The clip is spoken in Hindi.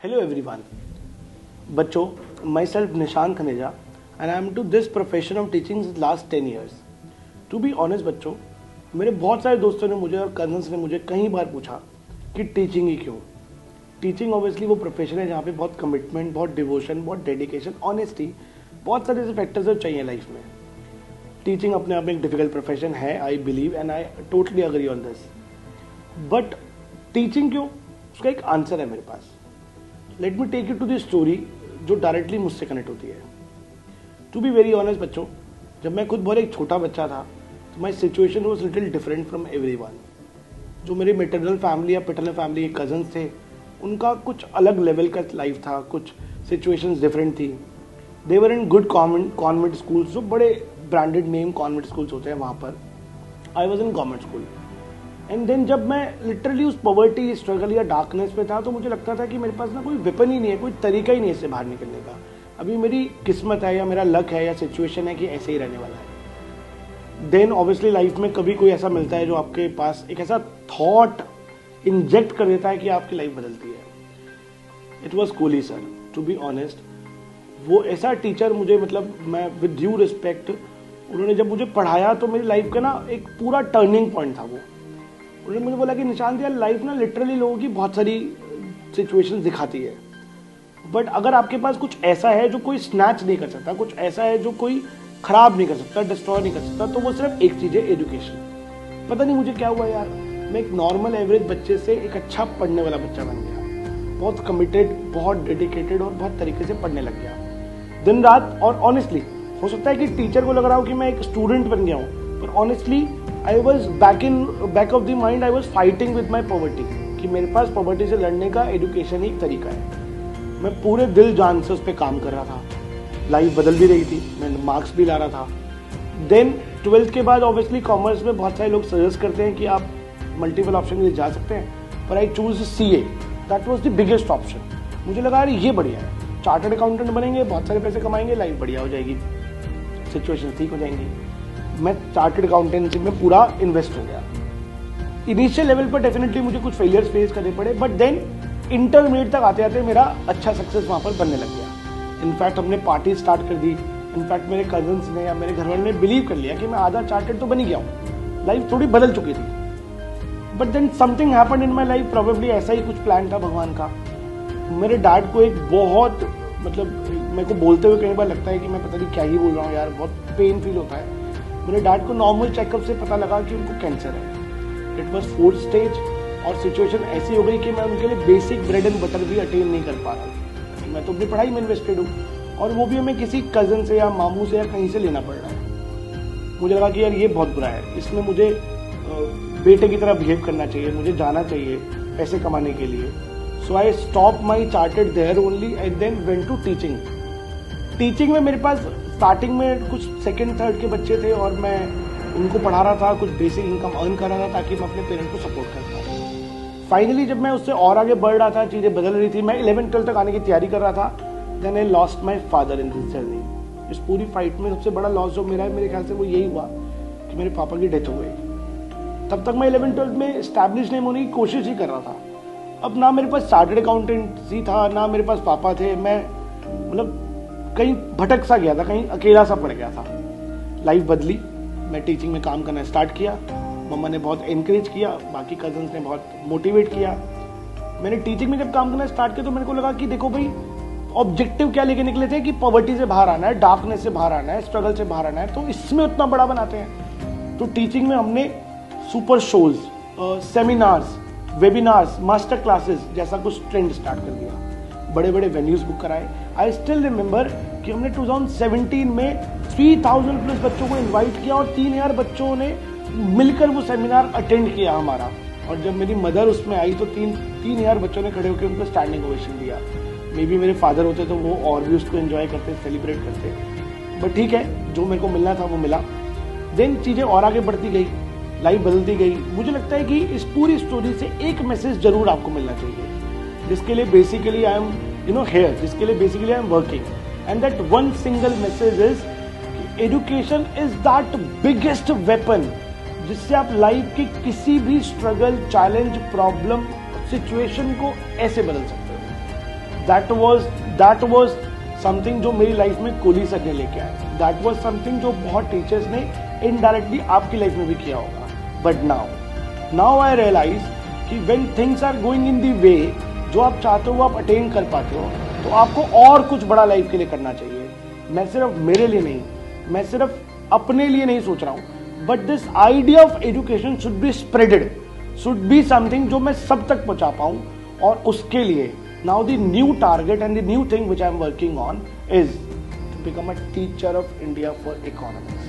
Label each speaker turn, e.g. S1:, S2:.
S1: Hello everyone. बच्चों, myself Nishant Khaneja and I am to this profession of teaching since last 10 years. To be honest बच्चों, मेरे बहुत सारे दोस्तों ने मुझे और कजन्स ने मुझे कई बार पूछा कि टीचिंग ही क्यों। टीचिंग ऑब्वियसली वो प्रोफेशन है जहाँ पे बहुत कमिटमेंट, बहुत डिवोशन, बहुत डेडिकेशन, ऑनेस्टी, बहुत सारे ऐसे फैक्टर्स चाहिए लाइफ में। टीचिंग अपने आप में एक डिफिकल्ट प्रोफेशन है, I believe and I totally agree on this. But teaching क्यों, उसका एक आंसर है मेरे पास। Let me take you to the story जो डायरेक्टली मुझसे कनेक्ट होती है। टू बी वेरी ऑनेस्ट बच्चों, जब मैं खुद बहुत एक छोटा बच्चा था तो my situation was little different from everyone. जो मेरी मेटरनल फैमिली या पैटर्नल फैमिली के कजन्स थे उनका कुछ अलग लेवल का लाइफ था, कुछ सिचुएशंस डिफरेंट थी। दे वर इन गुड कॉन्वेंट स्कूल्स, जो बड़े ब्रांडेड नेम कॉन्वेंट स्कूल्स होते हैं वहाँ पर। I was in government school and then जब मैं लिटरली उस पॉवर्टी स्ट्रगल या डार्कनेस पे था तो मुझे लगता था कि मेरे पास ना कोई वेपन ही नहीं है, कोई तरीका ही नहीं है इससे बाहर निकलने का। अभी मेरी किस्मत है या मेरा लक है या सिचुएशन है कि ऐसे ही रहने वाला है। देन ऑब्वियसली लाइफ में कभी कोई ऐसा मिलता है जो आपके पास एक ऐसा थॉट इंजेक्ट कर देता है कि आपकी लाइफ बदलती है। It was Kohli sir, to be honest. वो ऐसा टीचर मुझे, मतलब मैं विद ड्यू रिस्पेक्ट, उन्होंने जब मुझे पढ़ाया तो मेरी लाइफ का ना एक पूरा टर्निंग पॉइंट था वो। उन्होंने मुझे बोला कि निशांत यार, लाइफ ना लिटरली लोगों की बहुत सारी सिचुएशंस दिखाती है, बट अगर आपके पास कुछ ऐसा है जो कोई स्नैच नहीं कर सकता, कुछ ऐसा है जो कोई खराब नहीं कर सकता, डिस्ट्रॉय नहीं कर सकता, तो वो सिर्फ एक चीज है, एजुकेशन। पता नहीं मुझे क्या हुआ यार, मैं एक नॉर्मल एवरेज बच्चे से एक अच्छा पढ़ने वाला बच्चा बन गया। बहुत कमिटेड, बहुत डेडिकेटेड और बहुत तरीके से पढ़ने लग गया दिन रात। और ऑनेस्टली हो सकता है कि टीचर को लग रहा हो कि मैं एक स्टूडेंट बन गया हूँ, पर honestly I was back of the mind, I was fighting with my poverty, कि मेरे पास पॉवर्टी से लड़ने का एजुकेशन ही एक तरीका है। मैं पूरे दिल जान से उस पर काम कर रहा था। लाइफ बदल भी रही थी, मैं मार्क्स भी ला रहा था। देन 12th के बाद ऑब्वियसली कॉमर्स में बहुत सारे लोग सजेस्ट करते हैं कि आप मल्टीपल ऑप्शन के लिए जा सकते हैं, पर I choose CA। That was the biggest option. मुझे लगा यार ये बढ़िया है, चार्टर्ड अकाउंटेंट बनेंगे, बहुत सारे पैसे कमाएंगे, लाइफ बढ़िया हो जाएगी, सिचुएशन ठीक हो जाएंगी। मैं चार्टर्ड अकाउंटेंसी में पूरा इन्वेस्ट हो गया। इनिशियल लेवल पर डेफिनेटली मुझे कुछ फेलियर्स फेस करने पड़े, बट देन इंटरमीडिएट तक आते आते मेरा अच्छा सक्सेस वहां पर बनने लग गया। इनफैक्ट हमने पार्टी स्टार्ट कर दी। इनफैक्ट मेरे कजन्स ने या मेरे घर वालों ने बिलीव कर लिया कि मैं आधा चार्टर्ड तो बन ही गया हूँ, लाइफ थोड़ी बदल चुकी थी। But then something happened in my life, probably ऐसा ही कुछ प्लान था भगवान का। मेरे डैड को एक बहुत, मतलब मेरे को बोलते हुए कई बार लगता है कि मैं पता नहीं क्या ही बोल रहा हूँ यार, बहुत पेन फील होता है। मेरे डैड को नॉर्मल चेकअप से पता लगा कि उनको कैंसर है। इट वॉज 4th स्टेज और सिचुएशन ऐसी हो गई कि मैं उनके लिए बेसिक ब्रेड एंड बटर भी अटेन नहीं कर पा रहा। मैं तो अपनी पढ़ाई में इन्वेस्टेड हूँ और वो भी हमें किसी कजन से या मामू से या कहीं से लेना पड़ रहा है। मुझे लगा कि यार ये बहुत बुरा है, इसमें मुझे बेटे की तरह बिहेव करना चाहिए, मुझे जाना चाहिए पैसे कमाने के लिए। So I stop my chartered there only and then went to teaching. Teaching में मेरे पास स्टार्टिंग में कुछ 2nd 3rd के बच्चे थे और मैं उनको पढ़ा रहा था, कुछ बेसिक इनकम अर्न कर रहा था ताकि मैं अपने पेरेंट्स को सपोर्ट कर पाऊँ। फाइनली जब मैं उससे और आगे बढ़ रहा था, चीज़ें बदल रही थी, मैं 11th 12th तक आने की तैयारी कर रहा था, then I lost my father in this journey. इस पूरी फाइट में सबसे बड़ा लॉस जो मेरा है, मेरे ख्याल से वो यही हुआ कि मेरे पापा की डेथ हो गई। तब तक मैं 11th 12th में स्टैब्लिश नहीं होने की कोशिश ही कर रहा था। अब ना मेरे पास चार्टर्ड अकाउंटेंसी था, ना मेरे पास पापा थे। मैं मतलब कहीं भटक सा गया था, कहीं अकेला सा पड़ गया था। लाइफ बदली, मैं टीचिंग में काम करना स्टार्ट किया। मम्मा ने बहुत एनकरेज किया, बाकी कजन्स ने बहुत मोटिवेट किया। मैंने टीचिंग में जब काम करना स्टार्ट किया तो मेरे को लगा कि देखो भाई, ऑब्जेक्टिव क्या लेके निकले थे कि पॉवर्टी से बाहर आना है, डार्कनेस से बाहर आना है, स्ट्रगल से बाहर आना है, तो इसमें उतना बड़ा बनाते हैं। तो टीचिंग में हमने super shows, seminars, webinars, master classes जैसा कुछ ट्रेंड स्टार्ट कर दिया। बड़े बड़े वेन्यूज बुक कराए। आई स्टिल रिमेंबर कि हमने 2017 में 3000 प्लस बच्चों को इनवाइट किया और 3000 बच्चों ने मिलकर वो सेमिनार अटेंड किया हमारा। और जब मेरी मदर उसमें आई तो 3000 बच्चों ने खड़े होकर उनको स्टैंडिंग ओवेशन दिया। मे बी मेरे फादर होते तो वो और भी उसको एंजॉय करते, सेलिब्रेट करते। बट ठीक है, जो मेरे को मिलना था वो मिला। देन चीज़ें और आगे बढ़ती गई, लाइफ बदलती गई। मुझे लगता है कि इस पूरी स्टोरी से एक मैसेज जरूर आपको मिलना चाहिए, जिसके लिए बेसिकली आई एम हेयर, जिसके लिए basically I am working. And that one single message is education is that biggest weapon जिससे आप लाइफ की किसी भी स्ट्रगल, चैलेंज, प्रॉब्लम, सिचुएशन को ऐसे बदल सकते हो। दैट वाज समथिंग जो मेरी लाइफ में कोहली सर ने लेके आए. दैट वाज समथिंग जो बहुत टीचर्स ने इनडायरेक्टली आपकी लाइफ में भी किया होगा. बट नाउ आई रियलाइज कि when things are going in the way, जो आप चाहते हो वो आप अटेन कर पाते हो, तो आपको और कुछ बड़ा लाइफ के लिए करना चाहिए. मैं सिर्फ मेरे लिए नहीं, मैं सिर्फ अपने लिए नहीं सोच रहा हूं, but this idea of education should be spreaded, should be something जो मैं सब तक पहुंचा पाऊं. और उसके लिए now the new target and the new thing which I am working on is to become a teacher of India for economics.